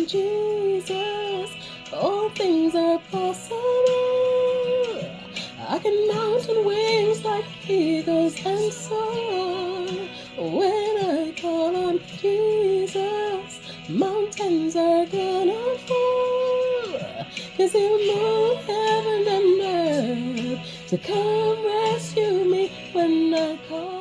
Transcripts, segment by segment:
on Jesus, all things are possible. I can mount on wings like eagles and soar. When I call on Jesus, mountains are gonna fall. 'Cause he'll move heaven and earth to come rescue me when I call.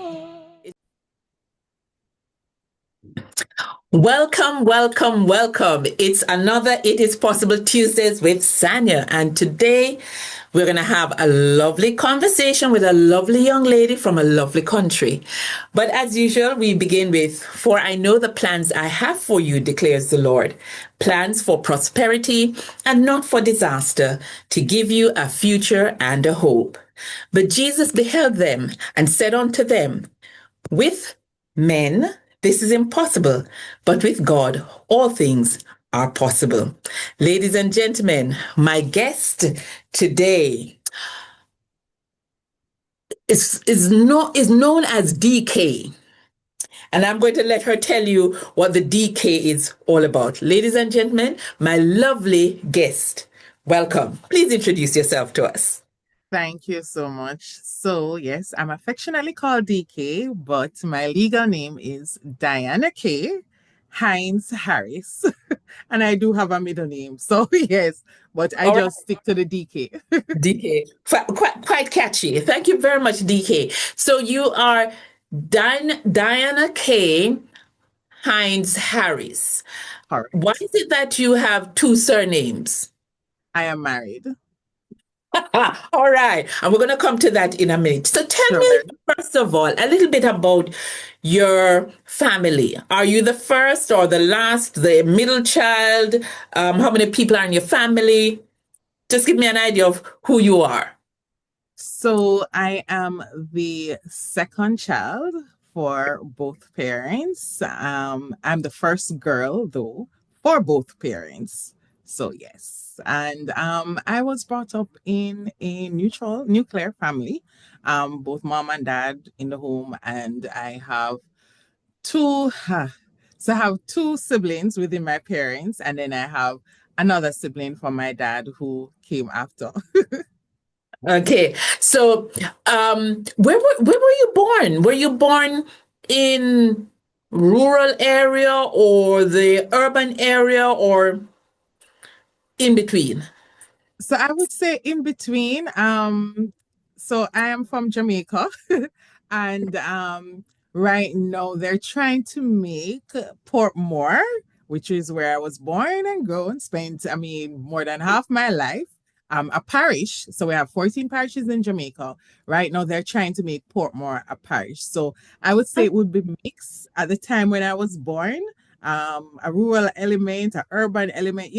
Welcome, welcome, welcome. It's another It Is Possible Tuesdays with Sanjo. And today we're going to have a lovely conversation with a lovely young lady from a lovely country. But as usual, we begin with, "For I know the plans I have for you, declares the Lord, plans for prosperity and not for disaster, to give you a future and a hope." But Jesus beheld them and said unto them, "With men, this is impossible, but with God, all things are possible." Ladies and gentlemen, my guest today is known as DK. And I'm going to let her tell you what the DK is all about. Ladies and gentlemen, my lovely guest, welcome. Please introduce yourself to us. Thank you so much. So, yes, I'm affectionately called DK, but my legal name is Diana K. Hines Harris. And I do have a middle name. So, yes, but I All just stick to the DK. DK, quite catchy. Thank you very much, DK. So you are Diana K. Hines Harris. All right. Why is it that you have two surnames? I am married. All right. And we're going to come to that in a minute. So tell me, first of all, a little bit about your family. Are you the first or the last, the middle child? How many people are in your family? Just give me an idea of who you are. So I am the second child for both parents. I'm the first girl, though, for both parents. So yes, and I was brought up in a nuclear family, both mom and dad in the home, and I have two. So I have two siblings within my parents, and then I have another sibling from my dad who came after. Okay, so where were you born? Were you born in rural area or the urban area or in between? So I would say in between. So I am from Jamaica, and right now they're trying to make Portmore, which is where I was born and grown, spent, I mean, more than half my life, a parish. So we have 14 parishes in Jamaica. Right now they're trying to make Portmore a parish. So I would say it would be mixed at the time when I was born. A rural element, an urban element,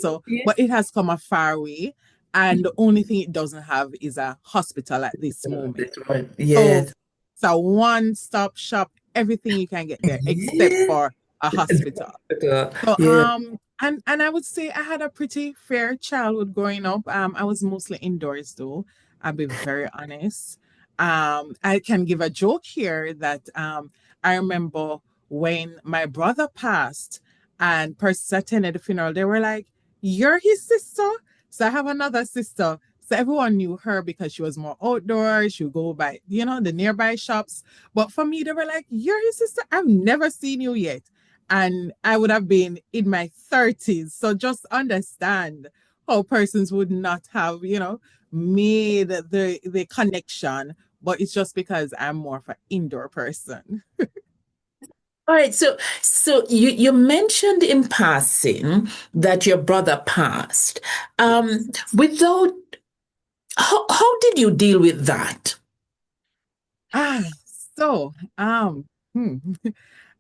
so, but it has come a far way. And the only thing it doesn't have is a hospital at this moment. Yes. So it's a one-stop shop, everything you can get there, except for a hospital. So, Yeah. and I would say I had a pretty fair childhood growing up. I was mostly indoors though. I'll be very honest. I can give a joke here that I remember when my brother passed and persons attended the funeral, they were like, "You're his sister?" So I have another sister. So everyone knew her because she was more outdoors. She would go by, the nearby shops. But for me, they were like, "You're his sister? I've never seen you yet." And I would have been in my 30s. So just understand how persons would not have, made the connection. But it's just because I'm more of an indoor person. All right, so you mentioned in passing that your brother passed. Yes. Without how did you deal with that? So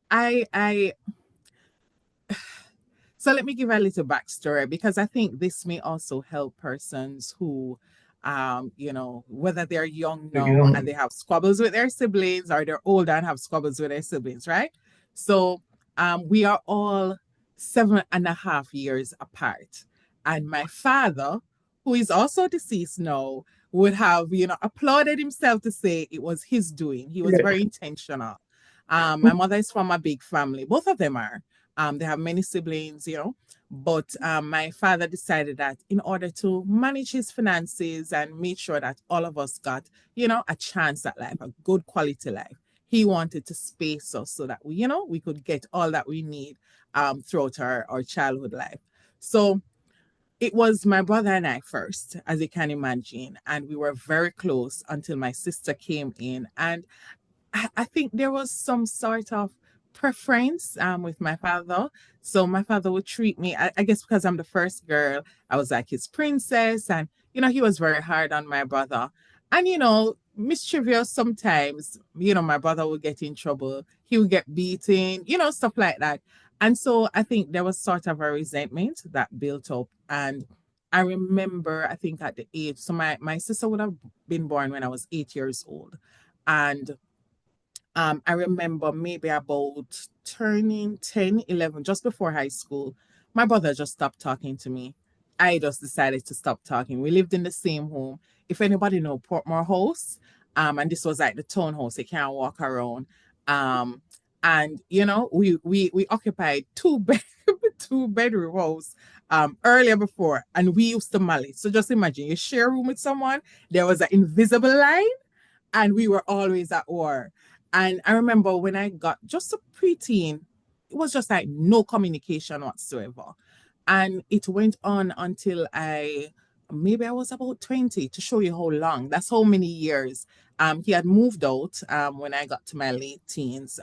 I so let me give a little backstory because I think this may also help persons who whether they're young now and they have squabbles with their siblings or they're older and have squabbles with their siblings, right? So we are all 7.5 years apart. And my father, who is also deceased now, would have, applauded himself to say it was his doing. He was very intentional. My mother is from a big family. Both of them are. They have many siblings, but my father decided that in order to manage his finances and make sure that all of us got, a chance at life, a good quality life, he wanted to space us so that we could get all that we need throughout our childhood life. So it was my brother and I first, as you can imagine, and we were very close until my sister came in. And I think there was some sort of preference with my father. So my father would treat me, I guess because I'm the first girl, I was like his princess. And, he was very hard on my brother. And, mischievous sometimes, my brother would get in trouble. He would get beaten, stuff like that. And so I think there was sort of a resentment that built up. And I remember, I think at the age, so my sister would have been born when I was 8 years old. And I remember maybe about turning 10, 11, just before high school, my brother just stopped talking to me. I just decided to stop talking. We lived in the same home. If anybody know Portmore House, and this was like the townhouse, you can't walk around. Um, and we occupied two bedroom house earlier before, and we used to mally. So just imagine you share a room with someone, there was an invisible line and we were always at war. And I remember when I got just a preteen, it was just like no communication whatsoever. And it went on until maybe I was about 20 to show you how long. That's how many years. He had moved out when I got to my late teens.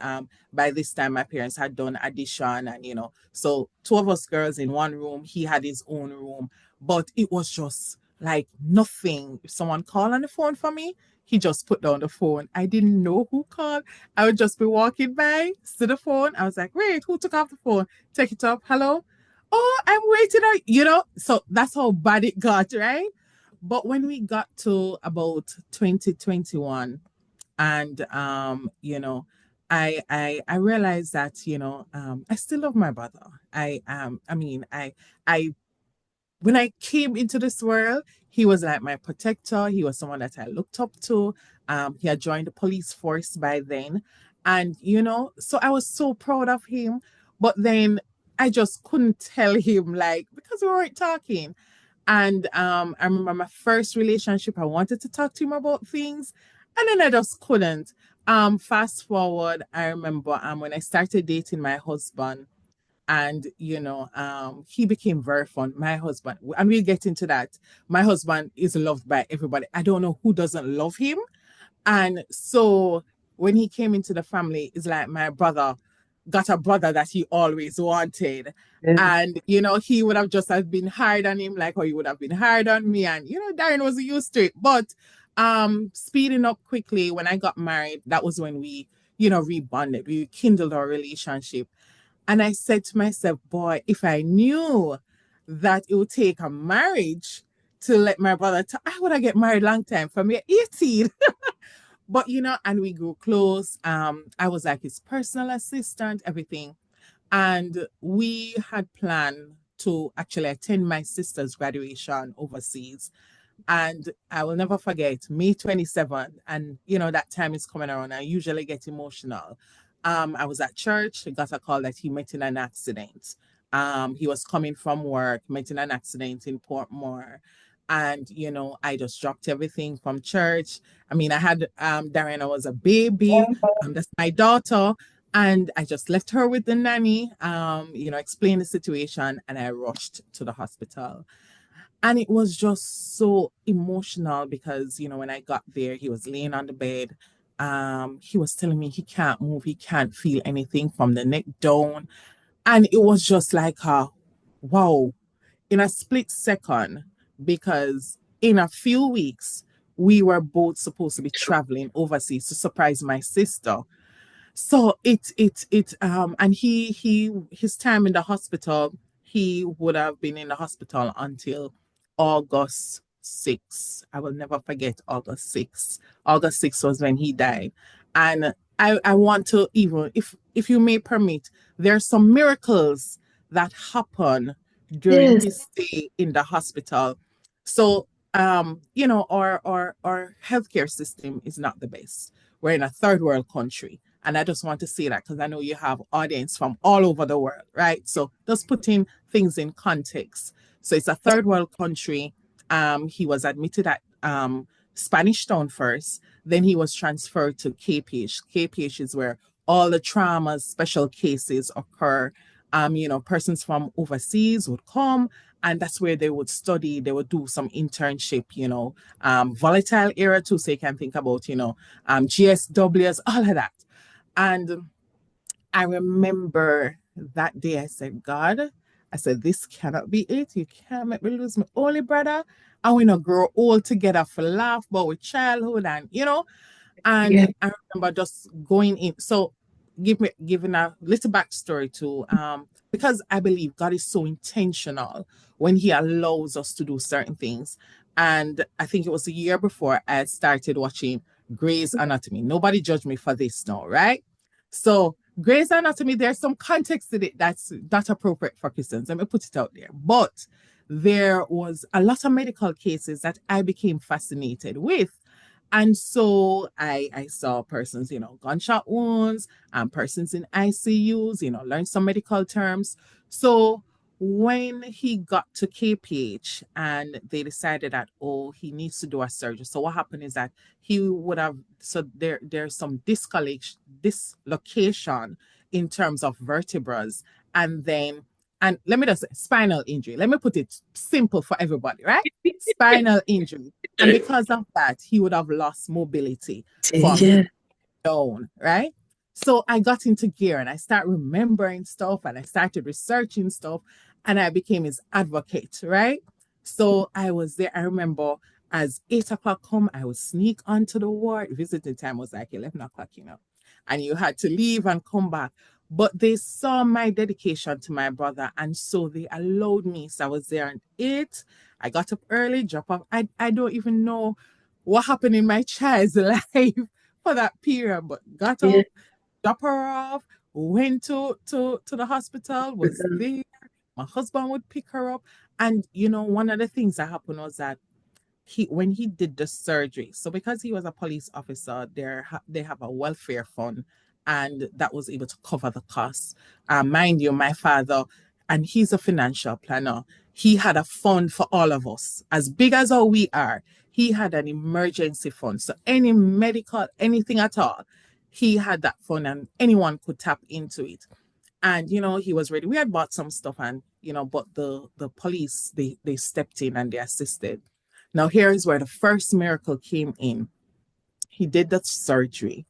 By this time, my parents had done addition, and so two of us girls in one room. He had his own room, but it was just like nothing. If someone called on the phone for me, he just put down the phone. I didn't know who called. I would just be walking by to the phone. I was like, wait, who took off the phone? Take it up. Hello? Oh, I'm waiting on, so that's how bad it got, right? But when we got to about 2021, and I realized that, I still love my brother. I when I came into this world, he was like my protector. He was someone that I looked up to. He had joined the police force by then. And, so I was so proud of him. But then I just couldn't tell him, like, because we weren't talking. And I remember my first relationship, I wanted to talk to him about things. And then I just couldn't. Fast forward, I remember when I started dating my husband, and he became very fun, my husband, and we'll get into that. My husband is loved by everybody. I don't know who doesn't love him. And so when he came into the family, it's like my brother got a brother that he always wanted. Yeah. And he would have just have been hard on him like how he would have been hard on me. And Darren was used to it. But speeding up quickly, when I got married, that was when we rebonded, we kindled our relationship. And I said to myself, boy, if I knew that it would take a marriage to let my brother, I would have get married long time from me 18. But, and we grew close. I was like his personal assistant, everything. And we had planned to actually attend my sister's graduation overseas. And I will never forget May 27th. And, that time is coming around. I usually get emotional. I was at church, got a call that he met in an accident. He was coming from work, met in an accident in Portmore. And, I just dropped everything from church. I mean, I had Darren, I was a baby. That's my daughter. And I just left her with the nanny, explained the situation, and I rushed to the hospital. And it was just so emotional because, when I got there, he was laying on the bed. He was telling me he can't move, he can't feel anything from the neck down. And it was just like wow, in a split second, because in a few weeks, we were both supposed to be traveling overseas to surprise my sister. So and his time in the hospital, he would have been in the hospital until August 6th. I will never forget August 6th. August 6th was when he died. And I want to, even if you may permit, there are some miracles that happen during Yes. his stay in the hospital. So our healthcare system is not the best. We're in a third world country. And I just want to say that because I know you have audience from all over the world, right? So just putting things in context. So it's a third world country. He was admitted at Spanish Town first. Then he was transferred to KPH. KPH is where all the traumas, special cases occur. Persons from overseas would come, and that's where they would study. They would do some internship, volatile era too. So you can think about, GSWs, all of that. And I remember that day I said, God, I said, this cannot be it. You can't make me lose my only brother. And we not grow old together for laugh, but with childhood and Yeah. I remember just going in. So giving a little backstory to because I believe God is so intentional when He allows us to do certain things. And I think it was a year before I started watching Grey's Anatomy. Nobody judge me for this now, right? So Grey's Anatomy, there's some context in it that's not appropriate for Christians. Let me put it out there. But there was a lot of medical cases that I became fascinated with. And so I saw persons, gunshot wounds and persons in ICUs, learn some medical terms. So when he got to KPH and they decided that, oh, he needs to do a surgery. So what happened is that he would have, so there's some dislocation in terms of vertebrae. And then, and let me just say, spinal injury. Let me put it simple for everybody, right? Spinal injury. And because of that, he would have lost mobility from his Yeah. down, right? So I got into gear and I started remembering stuff and I started researching stuff and I became his advocate, right? So I was there. I remember as 8 o'clock come, I would sneak onto the ward. Visiting time was like 11 o'clock, and you had to leave and come back. But they saw my dedication to my brother, and so they allowed me. So I was there at 8. I got up early, drop off. I don't even know what happened in my child's life for that period, but got Yeah. up, drop her off, went to the hospital, was there. My husband would pick her up. And one of the things that happened was that when he did the surgery, so because he was a police officer, they have a welfare fund, and that was able to cover the costs. Mind you, my father, and he's a financial planner. He had a fund for all of us, as big as how we are. He had an emergency fund, so any medical, anything at all, he had that fund, and anyone could tap into it. And he was ready. We had bought some stuff, and but the police they stepped in and they assisted. Now, here is where the first miracle came in. He did the surgery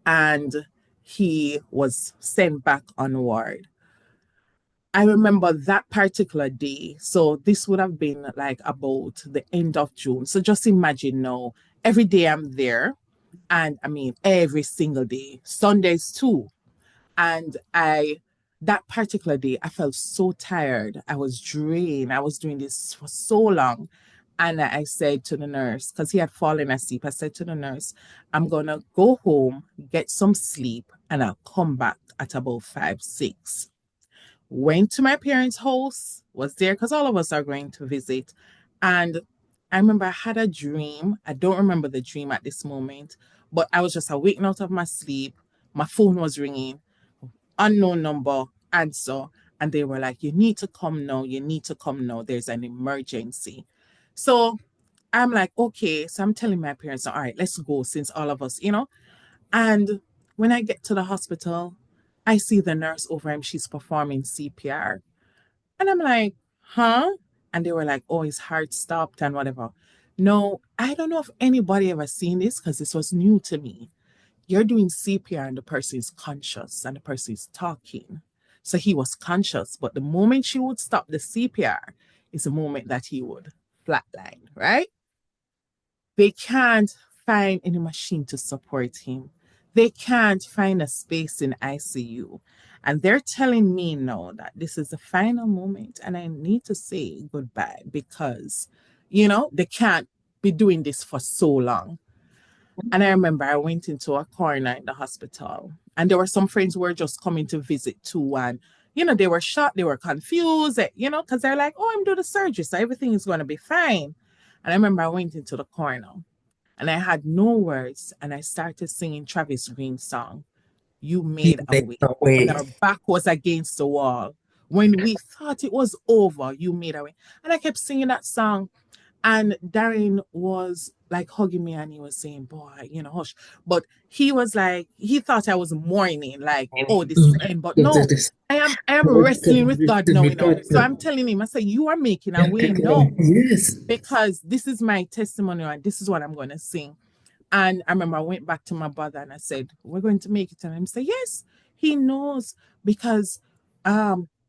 and he was sent back on ward. I remember that particular day. So, this would have been like about the end of June. So, just imagine now, every day I'm there. And I mean, every single day, Sundays too. And that particular day, I felt so tired. I was drained. I was doing this for so long. And I said to the nurse, because he had fallen asleep, I said to the nurse, I'm going to go home, get some sleep, and I'll come back at about 5, 6. Went to my parents' house, was there because all of us are going to visit. And I remember I had a dream. I don't remember the dream at this moment, but I was just awaking out of my sleep. My phone was ringing, unknown number, answer. And they were like, you need to come now. You need to come now. There's an emergency. So I'm like, okay. So I'm telling my parents, all right, let's go since all of us. And when I get to the hospital, I see the nurse over him. She's performing CPR. And I'm like, huh? And they were like, oh, his heart stopped and whatever. No, I don't know if anybody ever seen this because this was new to me. You're doing CPR and the person is conscious and the person is talking. So he was conscious, but the moment she would stop the CPR is the moment that he would flatline, right? They can't find any machine to support him. They can't find a space in ICU. And they're telling me now that this is the final moment and I need to say goodbye because, they can't be doing this for so long. And I remember I went into a corner in the hospital, and there were some friends who were just coming to visit too. And, they were shocked, they were confused, because they're like, oh, I'm doing the surgery, so everything is going to be fine. And I remember I went into the corner and I had no words, and I started singing Travis Green's song, you You made a make way. a When way. our back was against the wall, when we thought it was over, you made a way. And I kept singing that song. And Darren was like hugging me and he was saying, boy, hush. But he was like, he thought I was mourning, like, oh, this is Mm. the end. But Yes, no, it is. I am No, wrestling with God now, So I'm telling him, I said, you are making a way now yes. because this is my testimony and this is what I'm going to sing. And I remember I went back to my brother and I said, we're going to make it. And he said, yes, he knows because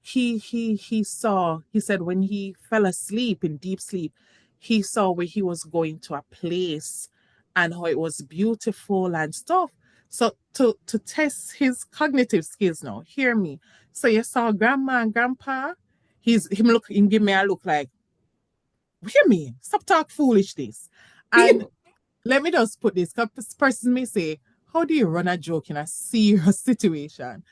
he saw, he said when he fell asleep in deep sleep, he saw where he was going to a place and how it was beautiful and stuff. So to test his cognitive skills now, hear me. So you saw grandma and grandpa, him give me a look like, hear me, stop talk foolishness. And let me just put this, because this person may say, how do you run a joke in a serious situation?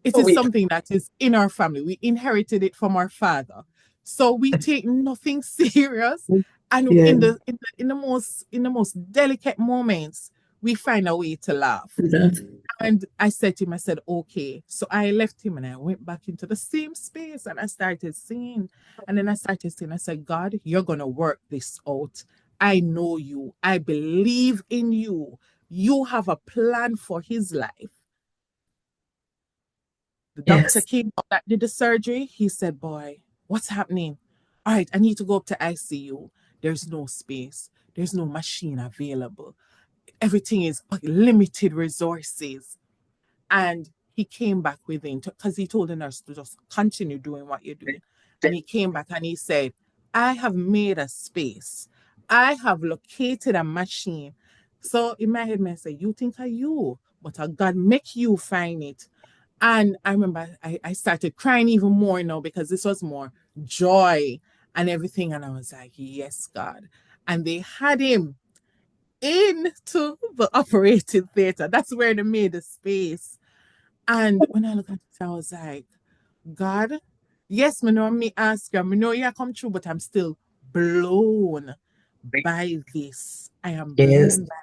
It Oh, is we, something that is in our family. We inherited it from our father. So we take nothing serious. And yeah. in the most delicate moments, we find a way to laugh. That, And I said to him, I said, okay. So I left him and I went back into the same space and I started singing. And then I started saying, I said, God, you're going to work this out. I know you. I believe in you. You have a plan for his life. The doctor yes. came up that did the surgery. He said, boy, what's happening? All right, I need to go up to ICU. There's no space. There's no machine available. Everything is limited resources. And he came back within because he told the nurse to just continue doing what you're doing. And he came back and he said, I have made a space. I have located a machine. So in my head, I say, you think of you, but God make you find it. And I remember I started crying even more now because this was more joy and everything. And I was like, yes, God. And they had him into the operating theater. That's where they made the space. And when I look at it, I was like, God, yes, me know me ask you, me know you come true, but I'm still blown by this. I am Yes. blown by.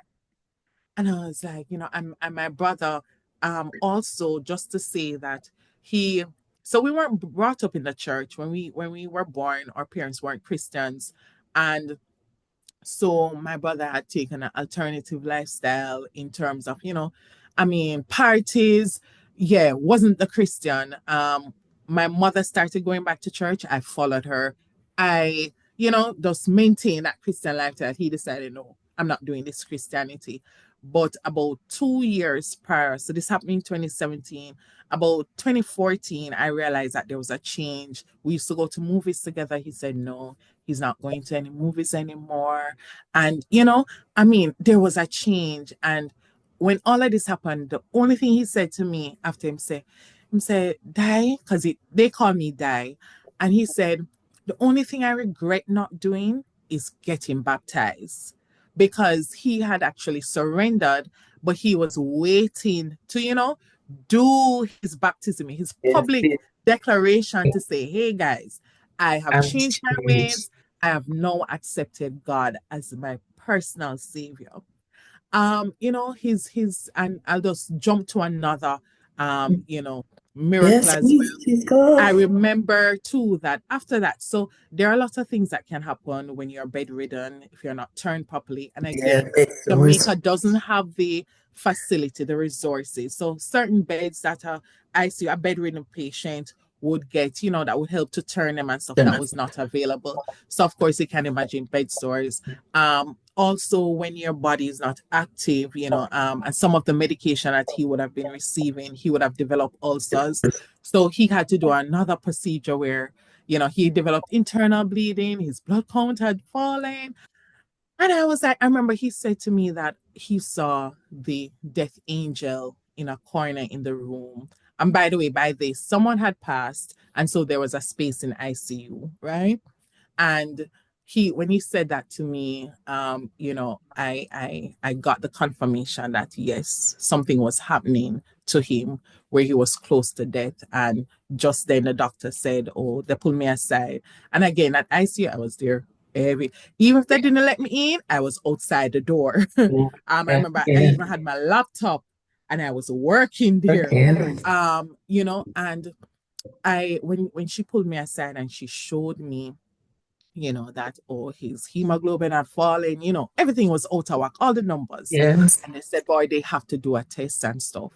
And I was like, and my brother, also just to say that he, so we weren't brought up in the church when we were born. Our parents weren't Christians, and so my brother had taken an alternative lifestyle in terms of, parties. Yeah, wasn't the Christian. My mother started going back to church. I followed her. I, just maintain that Christian lifestyle. He decided, no, I'm not doing this Christianity. But about 2 years prior, so this happened in 2017, about 2014, I realized that there was a change. We used to go to movies together. He said, no, he's not going to any movies anymore. And, there was a change. And when all of this happened, the only thing he said to me after him say, Die, because they call me Die. And he said, the only thing I regret not doing is getting baptized because he had actually surrendered, but he was waiting to, do his baptism, his Yes. public Yes. declaration to say, hey guys, I have I'm changed my changed. ways. I have now accepted God as my personal savior. His and I'll just jump to another miracle Yes, as well. please go. I remember too that after that, so there are a lot of things that can happen when you're bedridden if you're not turned properly. And Yeah, again, it's always Jamaica doesn't have the facility, the resources. So certain beds that are ICU, a bedridden patient would get, that would help to turn them and stuff that was not available. So of course you can imagine bed sores. Also when your body is not active, and some of the medication that he would have been receiving, he would have developed ulcers. So he had to do another procedure where, he developed internal bleeding, his blood count had fallen. And I was like, I remember he said to me that he saw the death angel in a corner in the room. And by the way, by this, someone had passed. And so there was a space in ICU, right? And when he said that to me, I got the confirmation that yes, something was happening to him where he was close to death. And just then the doctor said, oh, they pulled me aside. And again, at ICU, I was there even if they didn't let me in, I was outside the door. I yeah, remember I yeah. even had my laptop and I was working there. Okay. You know, and when she pulled me aside and she showed me, you know, that, oh, his hemoglobin had fallen, you know, everything was out of whack, all the numbers. Yes. And they said, boy, they have to do a test and stuff.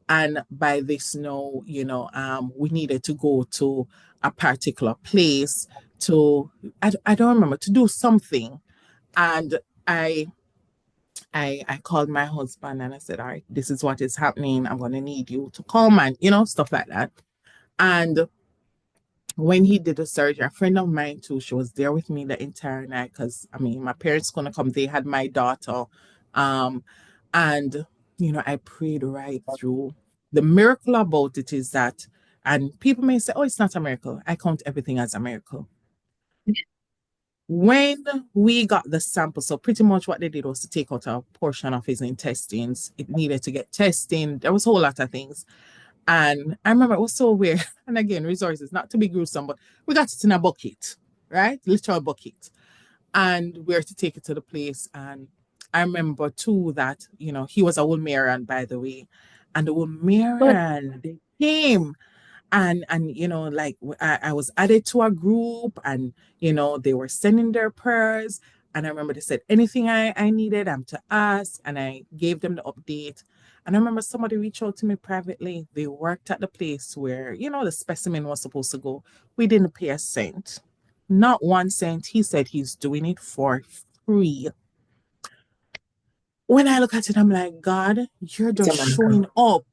And by this now, you know, we needed to go to a particular place to, I don't remember, to do something. And I called my husband and I said, all right, this is what is happening. I'm going to need you to come and, you know, stuff like that. And when he did the surgery, a friend of mine too, she was there with me the entire night because I mean my parents gonna come. They had my daughter. Um, and you know, I prayed right through. The miracle about it is that, and people may say, oh, it's not a miracle. I count everything as a miracle. When we got the sample, so pretty much what they did was to take out a portion of his intestines. It needed to get testing. There was a whole lot of things. And I remember it was so weird. And again, resources, not to be gruesome, but we got it in a bucket, right? Literal bucket. And we were to take it to the place. And I remember too that, you know, he was a Wolmerian, by the way. And the But Wolmerian, they came and you know, like I was added to a group and you know they were sending their prayers. And I remember they said anything I needed I'm to ask, and I gave them the update. And I remember somebody reached out to me privately. They worked at the place where, you know, the specimen was supposed to go. We didn't pay a cent, not 1 cent. He said he's doing it for free. When I look at it, I'm like, God, you're it's a just miracle. showing up.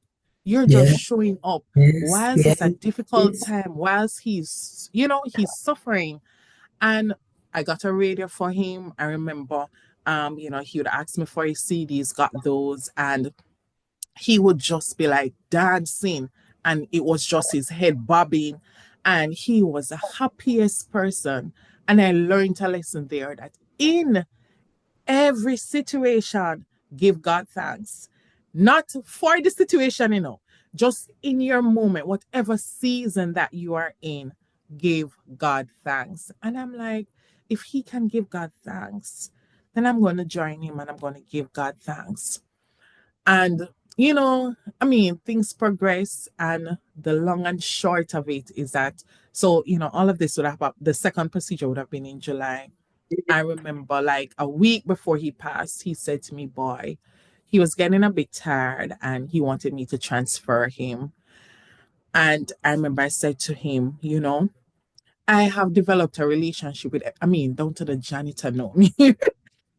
You're just Yeah. showing up. Yes. Whilst Yes. it's a difficult Yes. time, whilst he's, you know, he's suffering. And I got a radio for him. I remember, you know, he would ask me for his CDs, got those, and he would just be like dancing, and it was just his head bobbing. And he was the happiest person. And I learned a lesson there that in every situation, give God thanks. Not for the situation, you know, just in your moment, whatever season that you are in, give God thanks. And I'm like, if he can give God thanks, then I'm going to join him and I'm going to give God thanks. And, you know, I mean, things progress. And the long and short of it is that, so, you know, all of this would have, the second procedure would have been in July. I remember like a week before he passed, he said to me, boy, he was getting a bit tired and he wanted me to transfer him. And I remember I said to him, you know, I have developed a relationship with, I mean, down to the janitor know me.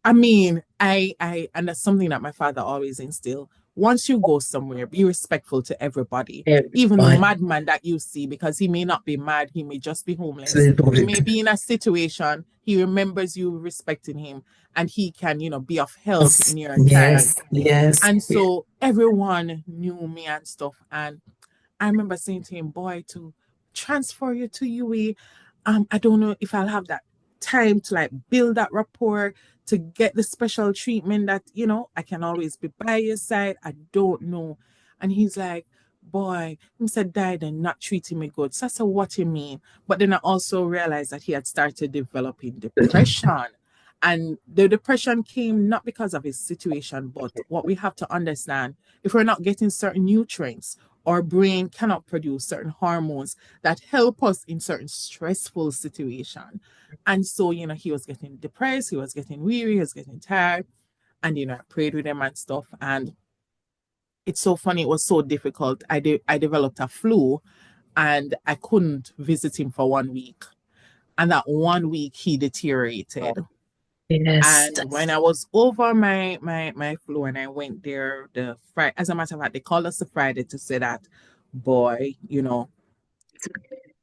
I mean, and that's something that my father always instilled. Once you go somewhere, be respectful to everybody, even the Everybody. madman that you see, because he may not be mad, he may just be homeless. He may Celebrate. be in a situation, he remembers you respecting him, and he can, you know, be of help Yes. in your time. Yes. Yes. And Yes. so everyone knew me and stuff. And I remember saying to him, boy, to transfer you to UA, I don't know if I'll have that time to like build that rapport to get the special treatment that, you know, I can always be by your side. I don't know. And he's like, boy, he said, died and not treating me good. So I said, what you mean? But then I also realized that he had started developing depression. And the depression came not because of his situation, but what we have to understand, if we're not getting certain nutrients, our brain cannot produce certain hormones that help us in certain stressful situations. And so, you know, he was getting depressed, he was getting weary, he was getting tired. And, you know, I prayed with him and stuff. And it's so funny, it was so difficult. I developed a flu and I couldn't visit him for 1 week. And that 1 week he deteriorated. Yes. And when I was over my flu and I went there the Friday, as a matter of fact, they called us the Friday to say that, boy, you know,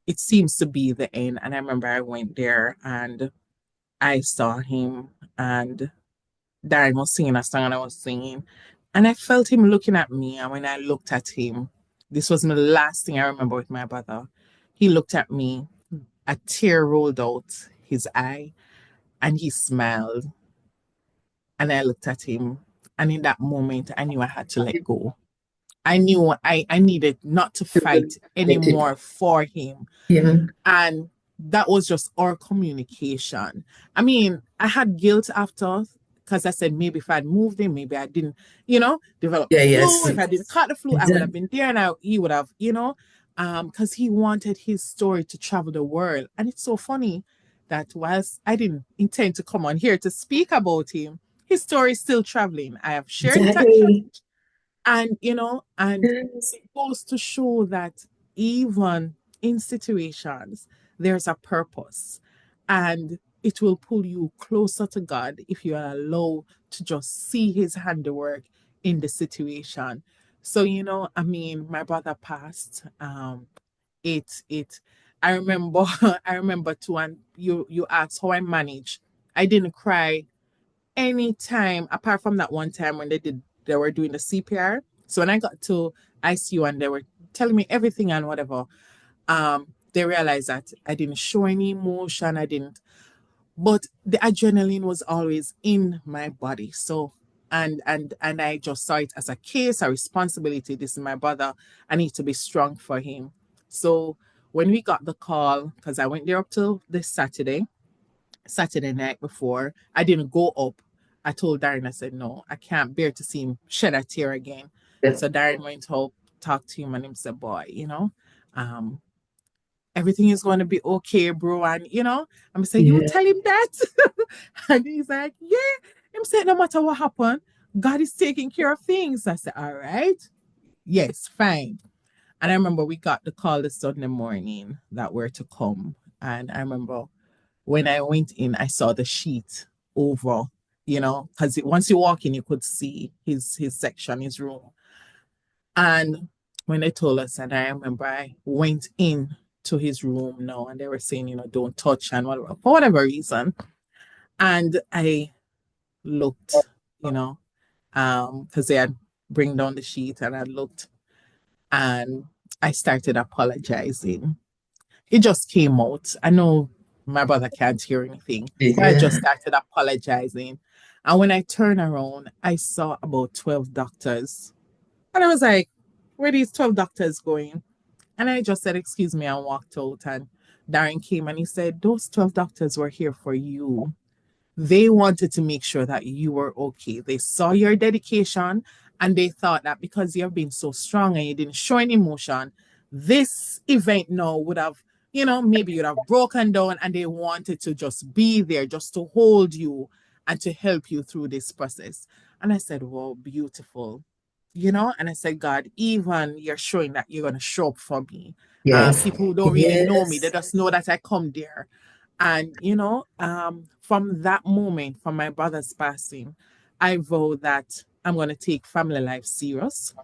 it seems to be the end. And I remember I went there and I saw him and Darren was singing a song and I was singing. And I felt him looking at me. And when I looked at him, this was the last thing I remember with my brother. He looked at me, a tear rolled out his eye, and he smiled. And I looked at him. And in that moment, I knew I had to let go. I knew I needed not to fight anymore for him. Yeah. And that was just our communication. I mean, I had guilt after because I said maybe if I'd moved him, maybe I didn't, develop the Yeah, flu. yes. If I didn't cut the flu, I would have been there and he would have, because he wanted his story to travel the world. And it's so funny that whilst I didn't intend to come on here to speak about him, his story is still traveling. I have shared it at Exactly. church, and Yes. it goes to show that even in situations, there's a purpose, and it will pull you closer to God if you are allowed to just see his handiwork in the situation. So, I mean, my brother passed. It I remember I remember too, and you asked how I managed. I didn't cry any time apart from that one time when they were doing the CPR. So when I got to ICU and they were telling me everything and whatever, they realized that I didn't show any emotion. I didn't, but the adrenaline was always in my body. So and I just saw it as a case, a responsibility. This is my brother. I need to be strong for him. So when we got the call, because I went there up till this Saturday night before. I didn't go up. I told Darren, I said, no, I can't bear to see him shed a tear again. Yeah. So Darren went up, talked to him, and him said, boy, um, everything is going to be okay, bro. And, I'm saying, you Yeah. tell him that? And he's like, yeah. Him said, no matter what happened, God is taking care of things. I said, all right. Yes, fine. And I remember we got the call the Sunday morning that we're to come. And I remember when I went in, I saw the sheet over, because once you walk in, you could see his section, his room. And when they told us, and I remember I went in to his room now, and they were saying, don't touch and whatever, for whatever reason. And I looked, because they had bring down the sheet, and I looked, and I started apologizing. It just came out. I know my brother can't hear anything, but I just Yeah. started apologizing. And when I turned around, I saw about 12 doctors. And I was like, where are these 12 doctors going? And I just said, excuse me, and walked out. And Darren came and he said, those 12 doctors were here for you. They wanted to make sure that you were okay. They saw your dedication and they thought that because you've been so strong and you didn't show any emotion, this event now would have, maybe you'd have broken down, and they wanted to just be there, just to hold you and to help you through this process. And I said, wow, beautiful. And I said, God, even you're showing that you're going to show up for me. Yes. People who don't really know me, they Yes. just know that I come there. And, from that moment, from my brother's passing, I vow that I'm going to take family life serious.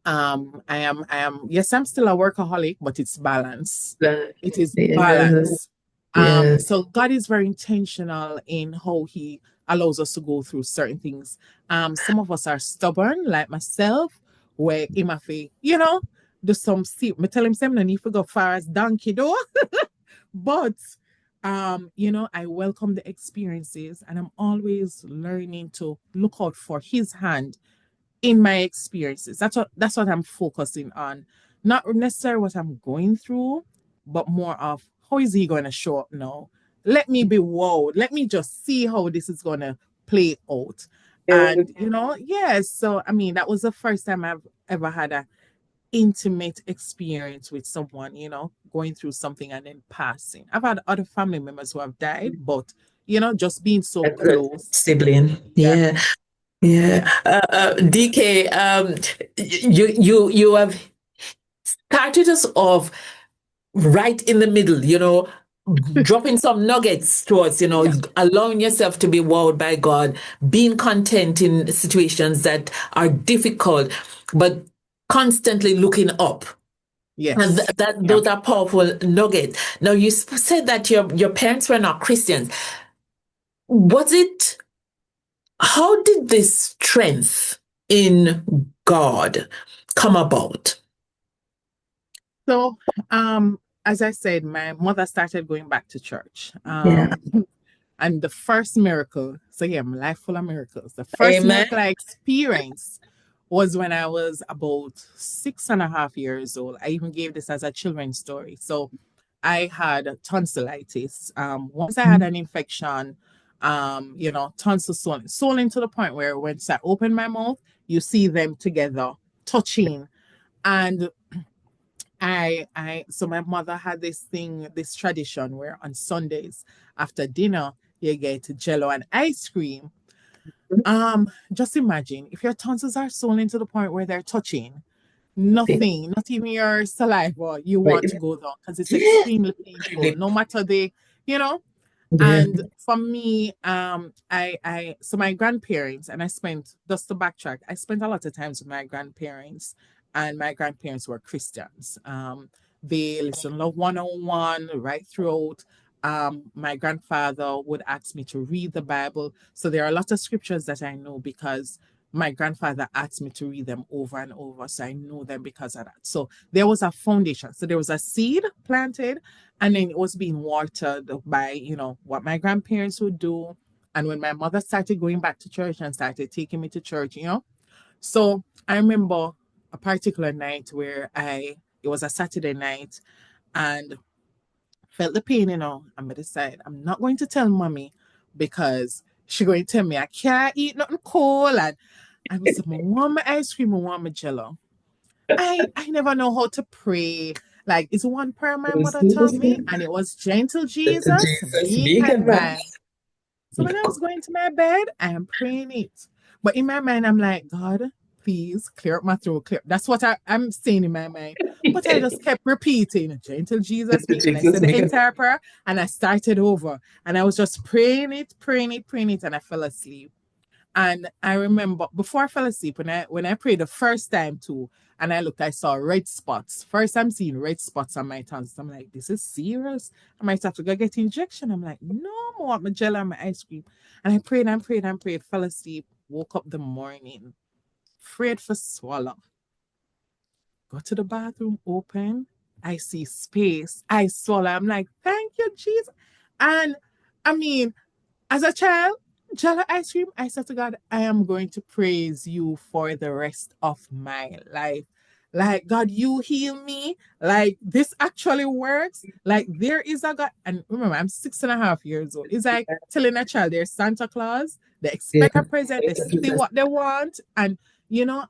Yes, I'm still a workaholic, but it's balance. It is Yeah. balance. Yeah. So God is very intentional in how He allows us to go through certain things. Some of us are stubborn, like myself, where in my faith, do some see me tell him something and he go far as donkey door. But I welcome the experiences, and I'm always learning to look out for his hand in my experiences. That's what I'm focusing on. Not necessarily what I'm going through, but more of how is he going to show up now? Let me be wowed. Let me just see how this is going to play out. And yes, so I mean that was the first time I've ever had a intimate experience with someone, going through something and then passing. I've had other family members who have died, but just being so A good close. sibling. Yeah, Yeah. Yeah. yeah, DK, you have started us off right in the middle, dropping some nuggets to us, yeah, allowing yourself to be wowed by God, being content in situations that are difficult, but constantly looking up. And yes, that yeah. those are powerful nuggets. Now you said that your parents were not Christians. Was it How did this strength in God come about? So, as I said, my mother started going back to church. Yeah. And the first miracle, so yeah, my life full of miracles. The first Amen. miracle I experienced was when I was about 6.5 years old. I even gave this as a children's story. So I had tonsillitis. Once I had an infection tons of swollen to the point where once I open my mouth, you see them together touching. And so my mother had this tradition where on Sundays after dinner, you get jello and ice cream. Just imagine if your tonsils are swollen to the point where they're touching, nothing, not even your saliva, you Right. want to go down because it's Yeah. extremely painful, no matter you know. Yeah. And for me, so my grandparents, and I spent, just to backtrack, I spent a lot of times with my grandparents, and my grandparents were Christians. They listened to 101 right throughout. My grandfather would ask me to read the Bible. So there are a lot of scriptures that I know because my grandfather asked me to read them over and over. So I know them because of that. So there was a foundation. So there was a seed planted, and then it was being watered by, what my grandparents would do. And when my mother started going back to church and started taking me to church, So I remember a particular night where it was a Saturday night, and felt the pain, and I decided I'm not going to tell mommy because she going to tell me I can't eat nothing cold. And I was like, I want my ice cream, I want my jello. I never know how to pray. Like, it's one prayer my mother taught me, and it was gentle Jesus, Jesus, be big and man. man. So when I was going to my bed, I am praying it. But in my mind, I'm like, God, please clear up my throat. Clear. That's what I'm saying in my mind. But I just kept repeating, gentle Jesus, me. And I Jesus, said the big and entire prayer, and I started over. And I was just praying it, praying it, praying it, and I fell asleep. And I remember before I fell asleep, when I prayed the first time too, and I looked, I saw red spots. First I'm seeing red spots on my tongue. I'm like, this is serious. I might have to go get injection. I'm like, no more my jello and my ice cream. And I prayed and prayed and prayed, fell asleep, woke up the morning, afraid for swallow. Go to the bathroom, open. I see space. I swallow. I'm like, thank you, Jesus. And I mean, as a child, jello ice cream, I said to God, I am going to praise you for the rest of my life. Like, God, you heal me. Like, this actually works. Like, there is a God. And remember, I'm 6.5 years old. It's like telling a child there's Santa Claus. They yeah. expect a present. They see what they want. And,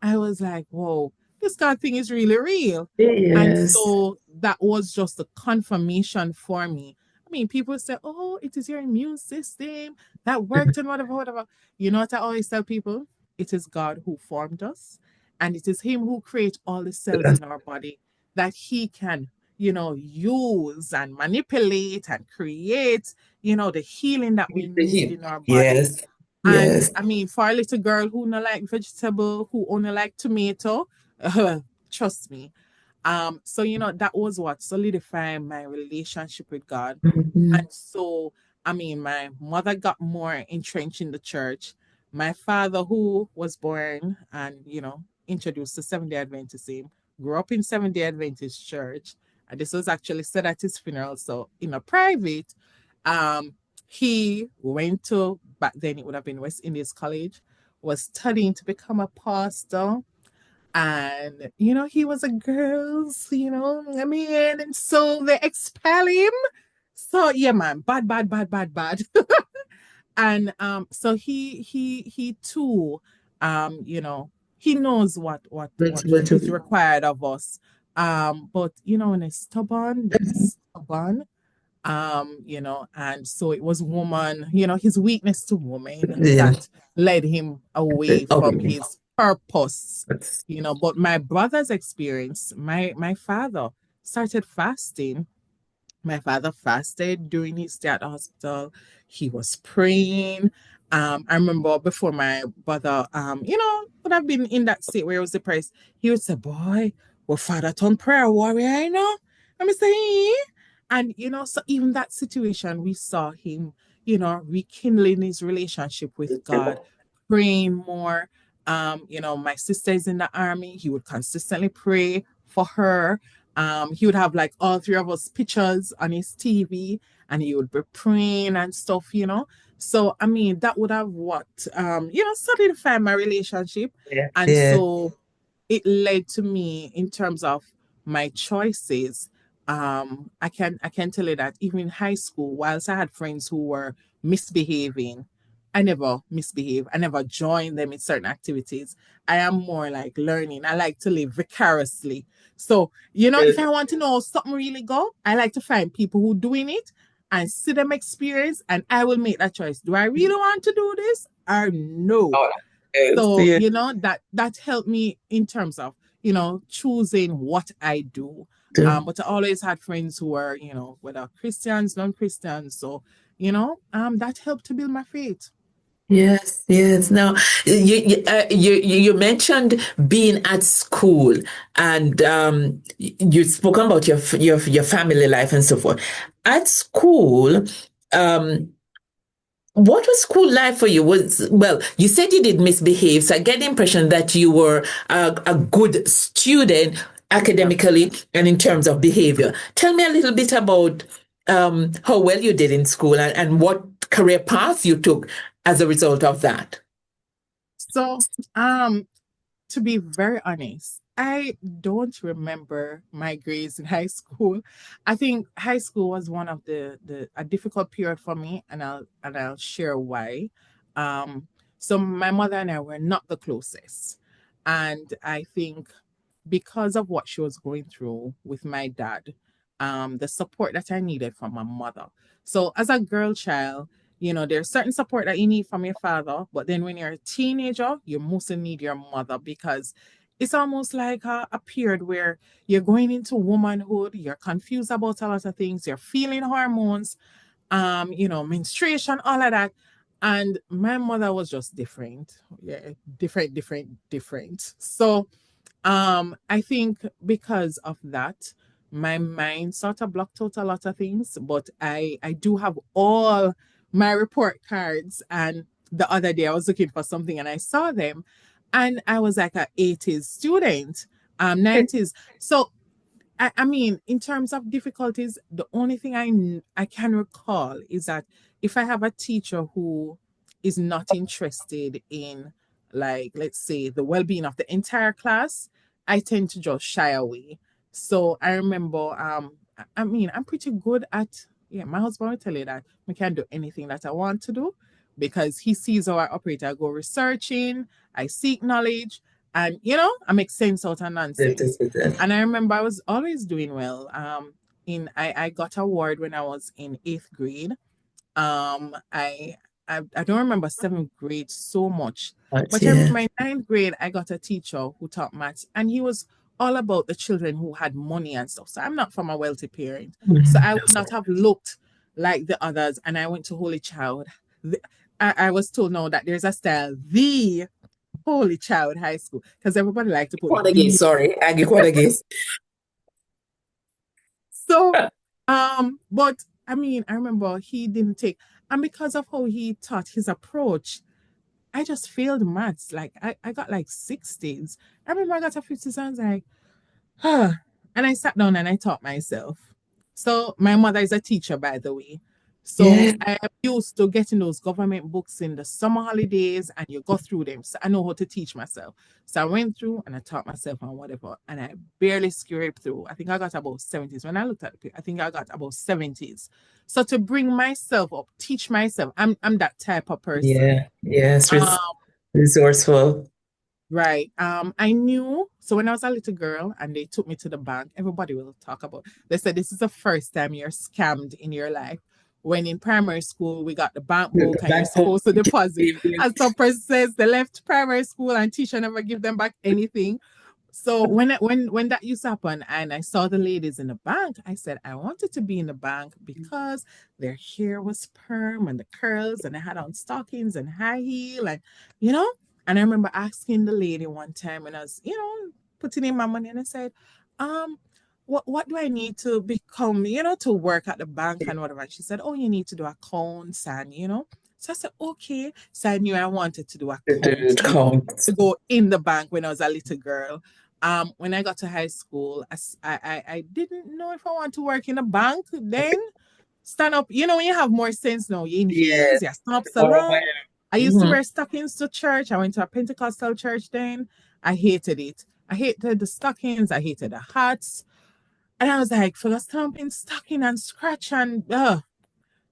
I was like, whoa, this God thing is really real. And Yes. so that was just a confirmation for me. I mean, people say, oh, it is your immune system that worked and whatever, whatever. You know what I always tell people? It is God who formed us, and it is Him who creates all the cells in our body that He can, use and manipulate and create, the healing that we need in our body. Yes. And Yes. I mean, for a little girl who not like vegetable, who only like tomato, trust me. So that was what solidified my relationship with God. Mhm. And so, I mean, my mother got more entrenched in the church. My father, who was born and, introduced to Seventh-day Adventism, grew up in Seventh-day Adventist church. And this was actually said at his funeral. So, in a private, um, he went to, back then it would have been West Indies College, was studying to become a pastor. And, he was a girl's, I mean, and so they expel him. So yeah, man, bad, bad, bad, bad, bad. And so he too, he knows what is required of us. But when they're stubborn, they're stubborn. And so it was woman, his weakness to woman Yeah. that led him away from Okay. his purpose. That's But my brother's experience, my father started fasting. My father fasted during his stay at the hospital. He was praying. I remember before my brother, would have been in that state where he was depressed. He would say, "Boy, well, father turned prayer warrior, I'm saying, and so even that situation, we saw him, rekindling his relationship with God, praying more. My sister is in the army. He would consistently pray for her. He would have like all three of us pictures on his TV, and he would be praying and stuff. So I mean, that would have solidified my relationship. yeah. And Yeah. so it led to me in terms of my choices. I can tell you that even in high school, whilst I had friends who were misbehaving, I never misbehave. I never joined them in certain activities. I am more like learning. I like to live vicariously. So, if I want to know something really go, I like to find people who doing it and see them experience, and I will make that choice. Do I really want to do this or no? Oh, yes, So, yes. that helped me in terms of, choosing what I do. But I always had friends who were, whether Christians, non-Christians. So, that helped to build my faith. Yes, yes. Now, you mentioned being at school, and you spoke about your family life and so forth. At school, um, what was school life for you? Well, you said you did misbehave, so I get the impression that you were a good student Yeah. academically and in terms of behavior. Tell me a little bit about how well you did in school, and what career path you took as a result of that. So, um, to be very honest, I don't remember my grades in high school. I think high school was one of the a difficult period for me, and I'll share why. Um, so my mother and I were not the closest, and I think because of what she was going through with my dad, the support that I needed from my mother. So as a girl child, there's certain support that you need from your father, but then when you're a teenager, you mostly need your mother because it's almost like a period where you're going into womanhood, you're confused about a lot of things, you're feeling hormones, menstruation, all of that. And my mother was just different. Yeah, different, different, different. So I think because of that, my mind sort of blocked out a lot of things, but I do have all my report cards. And the other day I was looking for something and I saw them, and I was like a 80s student, 90s. So I mean, in terms of difficulties, the only thing I can recall is that if I have a teacher who is not interested in, like, let's say, the well-being of the entire class, I tend to just shy away. So I remember, I mean, I'm pretty good at, yeah, my husband will tell you that I can do anything that I want to do because he sees how I operate. I go researching, I seek knowledge, and, I make sense out of nonsense. And I remember I was always doing well. I got award when I was in eighth grade. Um, I I don't remember seventh grade so much, But but I yeah, remember in ninth grade I got a teacher who taught maths, and he was all about the children who had money and stuff. So I'm not from a wealthy parent, so I would not have looked like the others. And I went to Holy Child. I was told no that there's a style, the Holy Child High School, because everybody liked to put Quadagate, the. sorry, Aggie Quadagate. So, but I mean, I remember he didn't take, and because of how he taught his approach, I just failed maths. Like I got like 60s. I remember I got a 50, so I was like, huh. And I sat down and I taught myself. So my mother is a teacher, by the way. So Yeah, I am used to getting those government books in the summer holidays and you go through them. So I know how to teach myself. So I went through and I taught myself on whatever. And I barely scraped through. I think I got about 70s. When I looked at it, I think I got about 70s. So to bring myself up, teach myself, I'm that type of person. yeah, yes, Um, resourceful. Right. I knew. So when I was a little girl and they took me to the bank, everybody will talk about. They said this is the first time you're scammed in your life. When in primary school we got the bank book The and you're bank book supposed to deposit. gave you. And some person says they left primary school and teacher never give them back anything. So when that used to happen and I saw the ladies in the bank, I said I wanted to be in the bank because their hair was perm and the curls and they had on stockings and high heel and you know. And I remember asking the lady one time when I was, putting in my money and I said, um, what do I need to become, to work at the bank and whatever? And she said, oh, you need to do accounts and. So I said, okay. So I knew I wanted to do accounts The count. to go in the bank when I was a little girl. When I got to high school, I didn't know if I want to work in a bank then. Stand up, when you have more sense now, you're in Yes. heels, you stand up so Oh, long. I used to mhm. wear stockings to church. I went to a Pentecostal church then. I hated it. I hated the stockings. I hated the hats. And I was like, for the stamping, stocking and scratch and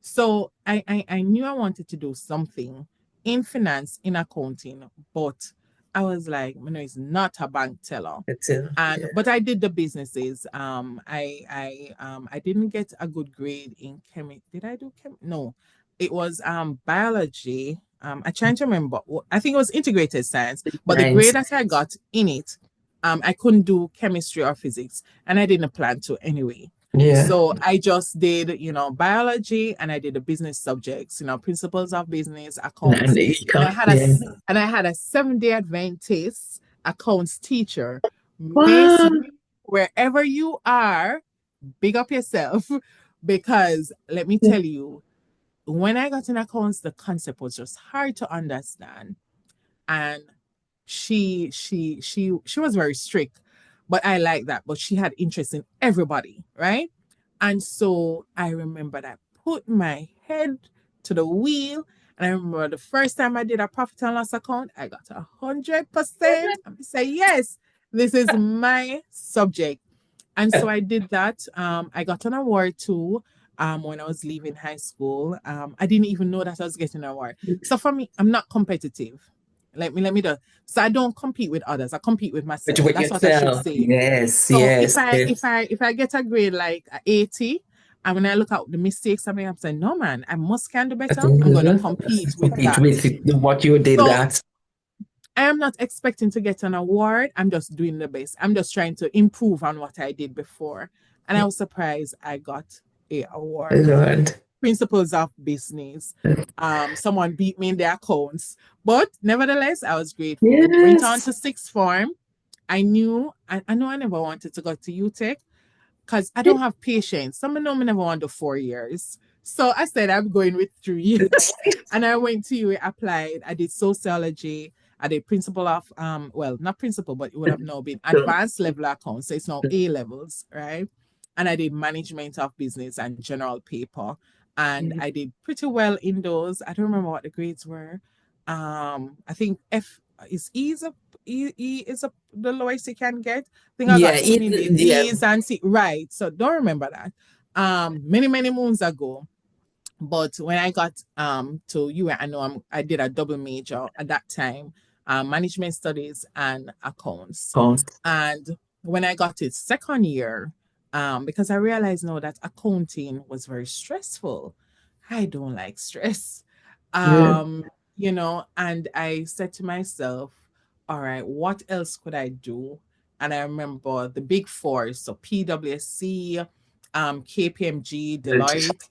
so I knew I wanted to do something in finance, in accounting, but I was like, no, it's not a bank teller. That's And yeah. but I did the businesses. I didn't get a good grade in chemistry. Did I do chem? No, it was biology. I trying to remember. I think it was integrated science, but the Nice. grade that I got in it, I couldn't do chemistry or physics, and I didn't plan to anyway. Yeah. So I just did, biology, and I did the business subjects, principles of business, And accounts, the and I econ. had a Yeah. and I had a 7-day Adventist accounts teacher. Miss, Wow. wherever you are, big up yourself, because let me tell you, when I got in accounts, the concept was just hard to understand, and she was very strict, but I like that. But she had interest in everybody, right? And so I remember that I put my head to the wheel. And I remember the first time I did a profit and loss account, I got 100%. I say, yes, this is my subject. And so I did that. I got an award too. When I was leaving high school, I didn't even know that I was getting an award. So for me, I'm not competitive. Let me do. So I don't compete with others. I compete with But myself. with That's what I should yourself. say. Yes, So if yes, I yes. if I if I get a grade like a 80, and when I look at the mistakes, I'm saying, no man, I must can do better. I'm gonna compete with Compete that. with what you did So that. I am not expecting to get an award. I'm just doing the best. I'm just trying to improve on what I did before. And I was surprised I got a award for Lord. principles of business. Someone beat me in the accounts, but nevertheless, I was grateful. Went on Yes. to sixth form. I know I never wanted to go to UTech because I don't have patience. Some know me never want to 4 years. So I said I'm going with 3. And I went to UA, applied. I did sociology. I did principal of well, not principal, but it would have now been So, advanced level accounts. So it's now A levels, right? And I did management of business and general paper. And I did pretty well in those. I don't remember what the grades were. I think F is E is the lowest you can get. I think I yeah, got too many yeah. D's and C. Right. So don't remember that. Many, many moons ago. But when I got to UA, I know I did a double major at that time, management studies and accounts. Count. And when I got it second year, because I realized now that accounting was very stressful. I don't like stress. Yeah. And I said to myself, all right, what else could I do? And I remember the big four, so PwC, KPMG, Deloitte,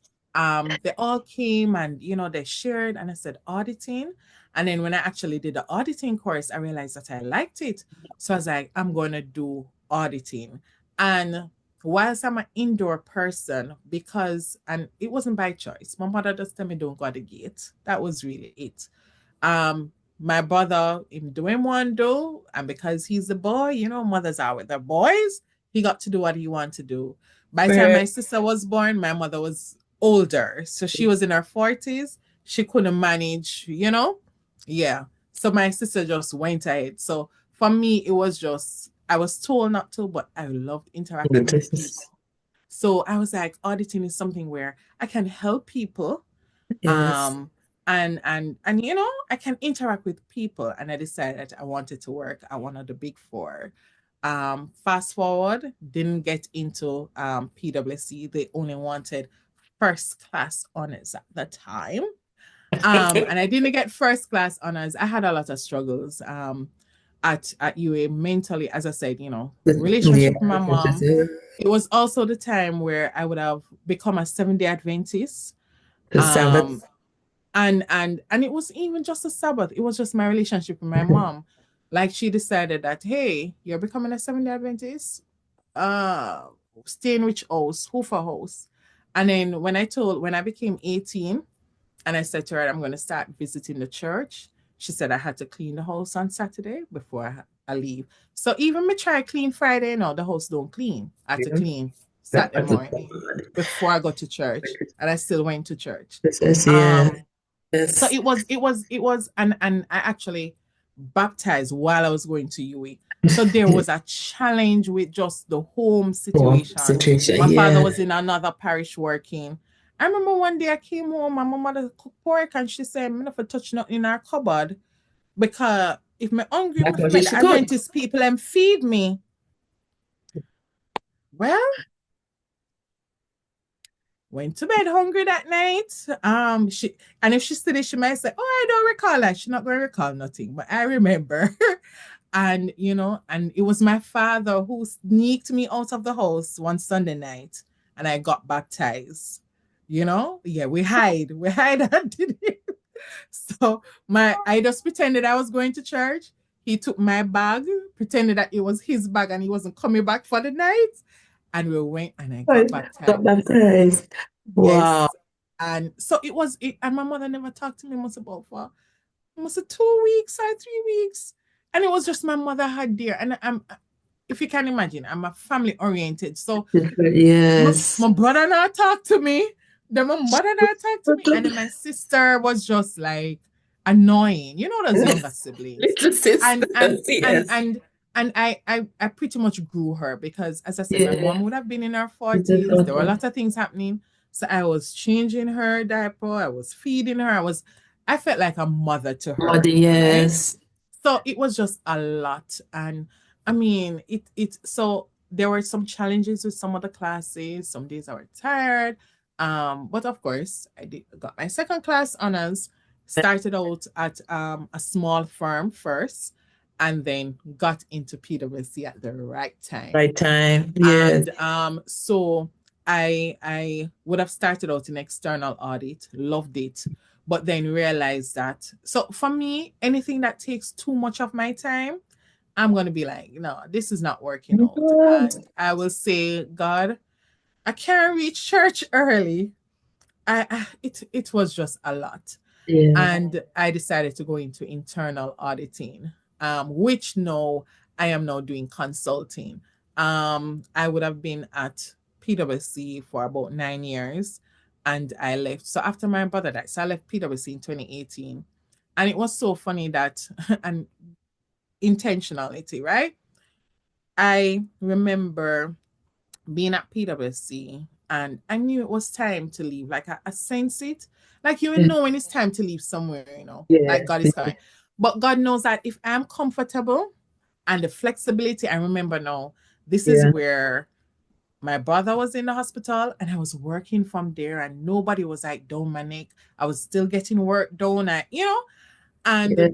they all came and they shared, and I said auditing. And then when I actually did the auditing course, I realized that I liked it. So I was like, I'm going to do auditing. And whilst I'm an indoor person, and it wasn't by choice, my mother just told me don't go to the gate. That was really it. My brother, him doing one do, and because he's the boy, mothers are with their boys, he got to do what he wanted to do. By the time Where my sister was born, my mother was older. So she was in her 40s. She couldn't manage. Yeah. So my sister just went ahead. So for me, it was just, I was told not to, but I loved the interacting with people. business. So I was like, auditing is something where I can help people, Yes. um and I can interact with people, and I decided I wanted to work at one of the big four. Fast forward, didn't get into PwC. They only wanted first class honors at the time. And I didn't get first class honors. I had a lot of struggles at UA mentally, as I said, Yeah. relationship with my mom. It was also the time where I would have become a 7-day Adventist. The um Sabbath. and it was even just a Sabbath. It was just my relationship with my mom. Like, she decided that, hey, you're becoming a 7-day Adventist. Uh, stay in which house? Who for house? And then when I became 18, and I said to her, I'm going to start visiting the church. She said I had to clean the house on Saturday before I leave. So even me try clean Friday, no, the house don't clean. I had to Yeah. clean That Saturday was a morning before I go to church, and I still went to church. this is yeah. Um, so Yes. it was, and I actually baptized while I was going to UE. So there was a challenge with just the home Poor situation. situation. My father Yeah. was in another parish working. I remember one day I came home and my mother cooked pork and she said, I'm not for touch nothing in our cupboard because if I'm hungry, That's I'm what make she the could. Adventist people and feed me. Well, went to bed hungry that night. She and if she still is, she might say, "Oh, I don't recall that." She's not going to recall nothing, but I remember. And and it was my father who sneaked me out of the house one Sunday night, and I got baptized. Yeah, we hide and did it. So I just pretended I was going to church. He took my bag, pretended that it was his bag, and he wasn't coming back for the night. And we went, and I got Right. Got baptized. baptized. Wow. Yes. And so and my mother never talked to me much about for almost 2 weeks or 3 weeks. And it was just my mother had there. And if you can imagine, I'm a family oriented. So Yes. my brother not talk to me. Then my mother not talk to me. And then my sister was just like annoying. You know those younger siblings. Little And and sisters, and yes. and and I pretty much grew her because as I said, my Yeah. mom would have been in her It's just 40s. There were a awesome. lot of things happening. So I was changing her diaper, I was feeding her, I felt like a mother to her, Mother, right? yes. So it was just a lot. And I mean, so there were some challenges with some of the classes. Some days I was tired. But of course, got my second class honors, started out at a small firm first, and then got into PwC at the right time. Right time. Yes. And so I would have started out in external audit, loved it, but then realized that. So for me, anything that takes too much of my time, I'm gonna be like, no, this is not working out. And I will say, God, I can't reach church early. It was just a lot. Yeah. And I decided to go into internal auditing, which now I am now doing consulting. I would have been at PwC for about 9 years and I left. So after my brother died, so I left PwC in 2018. And it was so funny that, and intentionality, right? I remember being at PwC and I knew it was time to leave. Like I sense it. Like you Yeah. know when it's time to leave somewhere, like Yeah. God is coming. But God knows that if I'm comfortable and the flexibility, I remember now, this is Yeah. where my brother was in the hospital and I was working from there and nobody was like down my neck. I was still getting work done, and Yeah.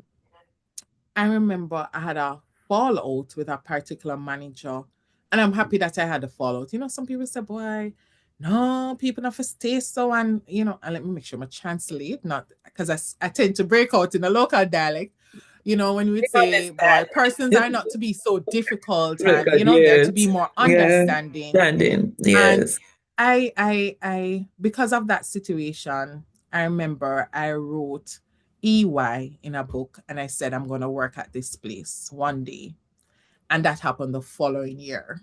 I remember I had a fallout with a particular manager, and I'm happy that I had a fallout. Some people say, "Boy, no, people have to stay so," and let me make sure I translate, not because I tend to break out in the local dialect. When we We would say, "Boy, persons are understand. not to be so difficult," and Record, they're to be yes. more Yeah. understanding. Standing. And Yes. because of that situation, I remember I wrote EY in a book and I said, I'm going to work at this place one day. And that happened the following year.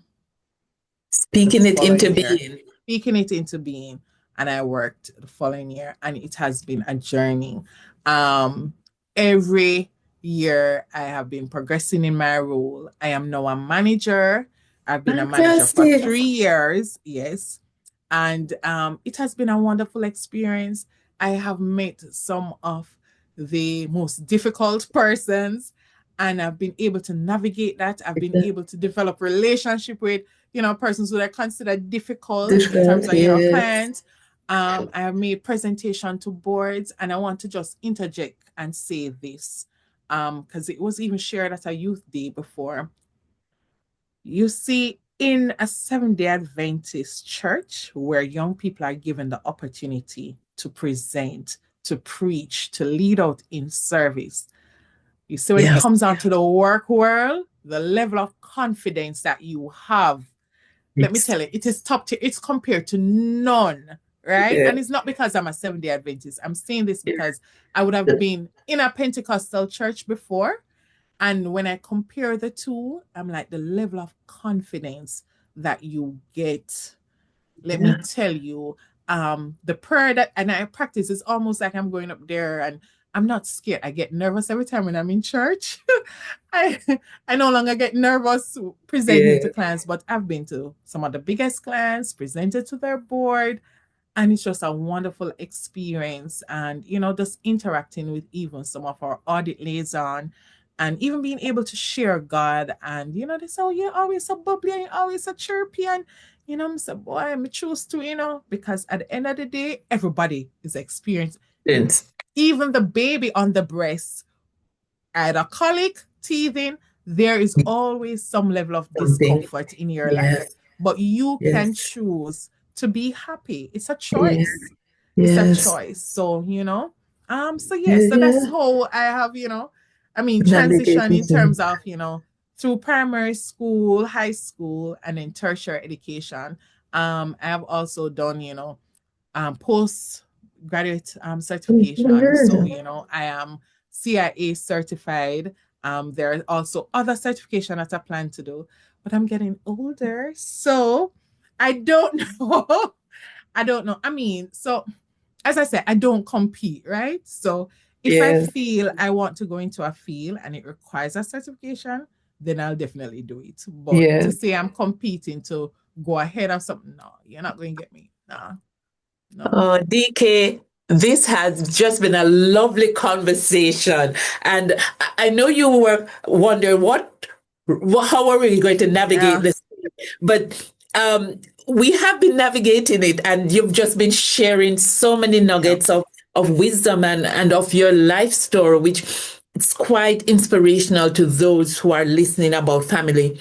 The Speaking it following into year, being. speaking it into being. And I worked the following year and it has been a journey. Um, every year I have been progressing in my role. I am now a manager. I've been a manager for Fantastic. 3 years. Yes. And it has been a wonderful experience. I have met some of the most difficult persons and I've been able to navigate that. I've been able to develop relationship with, persons who I consider difficult in terms Different. of, Yes. clients. I have made presentation to boards and I want to just interject and say this because it was even shared at a youth day before. You see, in a Seventh-day Adventist church where young people are given the opportunity to present, to preach, to lead out in service, you see, when it Yeah. comes down to the work world, the level of confidence that you have, let me It's, tell you, it is top tier. It's compared to none, right? yeah. And it's not because I'm a Seventh-day Adventist. I'm saying this because I would have been in a Pentecostal church before. And when I compare the two, I'm like the level of confidence that you get. Let me Yeah. tell you, the prayer that and I practice is almost like I'm going up there and I'm not scared. I get nervous every time when I'm in church. I I no longer get nervous presenting to Yeah. clients, but I've been to some of the biggest clients, presented to their board, and it's just a wonderful experience. And just interacting with even some of our audit liaison, and even being able to share God. And they say, oh, you're always so bubbly and you're always so chirpy. And I'm so, boy, I'm choose to, because at the end of the day, everybody is experiencing, Yes. even the baby on the breast, either colic, teething, there is always some level of Something. discomfort in your life. Yes. But you can Yes. choose to be happy. It's a Yeah. choice. It's a Yes. choice. So, so yes, Yeah. so that's Yeah. how I have, transition in Navigation. terms of, through primary school, high school, and then tertiary education. I have also done, postgraduate certification. So, Mhm. I am CIA certified. There are also other certification that I plan to do, but I'm getting older. So I don't know. I don't know. I mean, so as I said, I don't compete, right? So if I Yes. feel I want to go into a field and it requires a certification, then I'll definitely do it. But to Yes. say I'm competing to go ahead of something, no, you're not going to get me. Nah, no. DK, this has just been a lovely conversation. And I know you were wondering how are we going to navigate Yeah. this? But we have been navigating it, and you've just been sharing so many Yeah. nuggets of wisdom and of your life story, which it's quite inspirational to those who are listening about family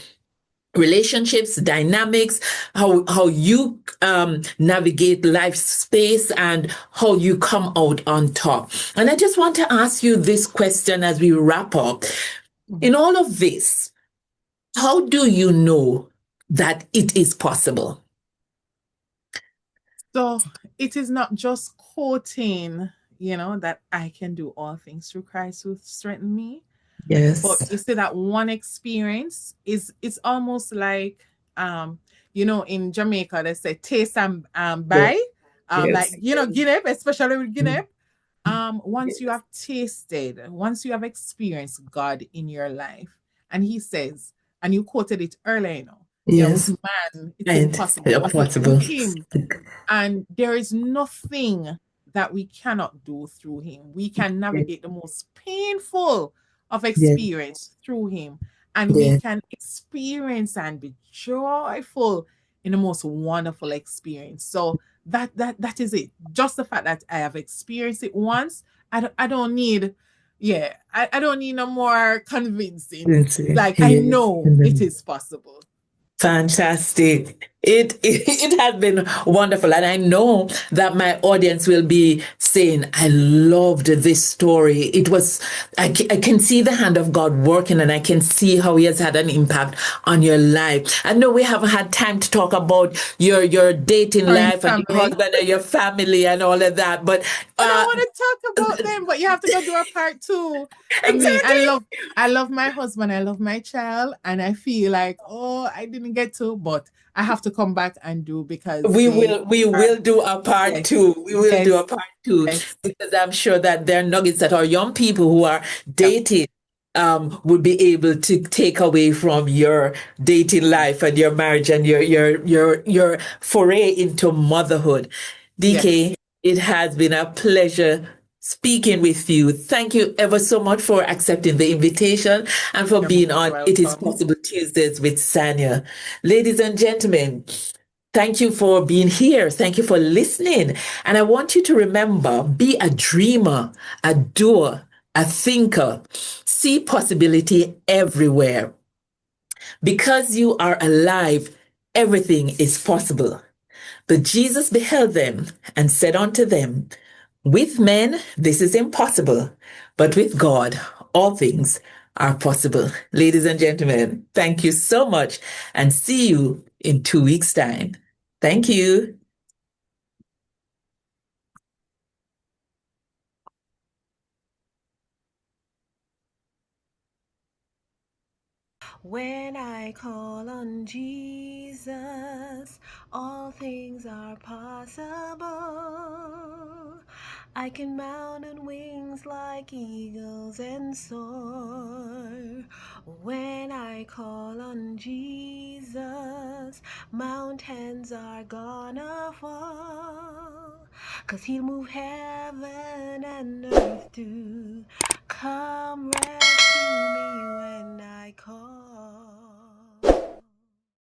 relationships, dynamics, how you navigate life space, and how you come out on top. And I just want to ask you this question as we wrap up. In Mhm. all of this, how do you know that it is possible? So it is not just quoting, that I can do all things through Christ who strengthen me. But Yes. you see that one experience is it's almost like in Jamaica they say taste and Yes. buy. Like Yes. Guinea, especially with Guinea. Once you Yes. have tasted, once you have experienced God in your life, and he says, and you quoted it earlier, with Yes. man it's And impossible, but with possible. him, and there is nothing that we cannot do through him. We can navigate the most painful of Yes. experience through him, and we Yes. can experience and be joyful in the most wonderful experience. So that is it. Just the fact that I have experienced it once, I don't need, yeah, I don't need no more convincing. Yes. Like I Yes. know it is possible. Fantastic. It has been wonderful. And I know that my audience will be saying, I loved this story. I can see the hand of God working, and I can see how he has had an impact on your life. I know we haven't had time to talk about your dating Current life and your family. husband and your family and all of that, but But I want to talk about them, but you have to go do a part two. I mean, exactly. I love my husband, I love my child, and I feel like, oh, I didn't get to, but I have to come back and do because they We are, will do a part yes, two. We will do yes, a part two, yes, because I'm sure that there are nuggets that our young people who are yeah, dating would be able to take away from your dating life and your marriage and your foray into motherhood. yes. DK, it has been a pleasure speaking with you. Thank you ever so much for accepting the invitation and for You're being most on It Is welcome. Possible Tuesdays with Sanya. Ladies and gentlemen, thank you for being here. Thank you for listening. And I want you to remember, be a dreamer, a doer, a thinker. See possibility everywhere. Because you are alive, everything is possible. But Jesus beheld them and said unto them, with men this is impossible, but with God all things are possible. Ladies and gentlemen, thank you so much, and see you in 2 weeks' time. Thank you. When I call on Jesus, all things are possible. I can mount on wings like eagles and soar. When I call on Jesus, mountains are gonna fall. 'Cause he'll move heaven and earth to come rescue me when I call.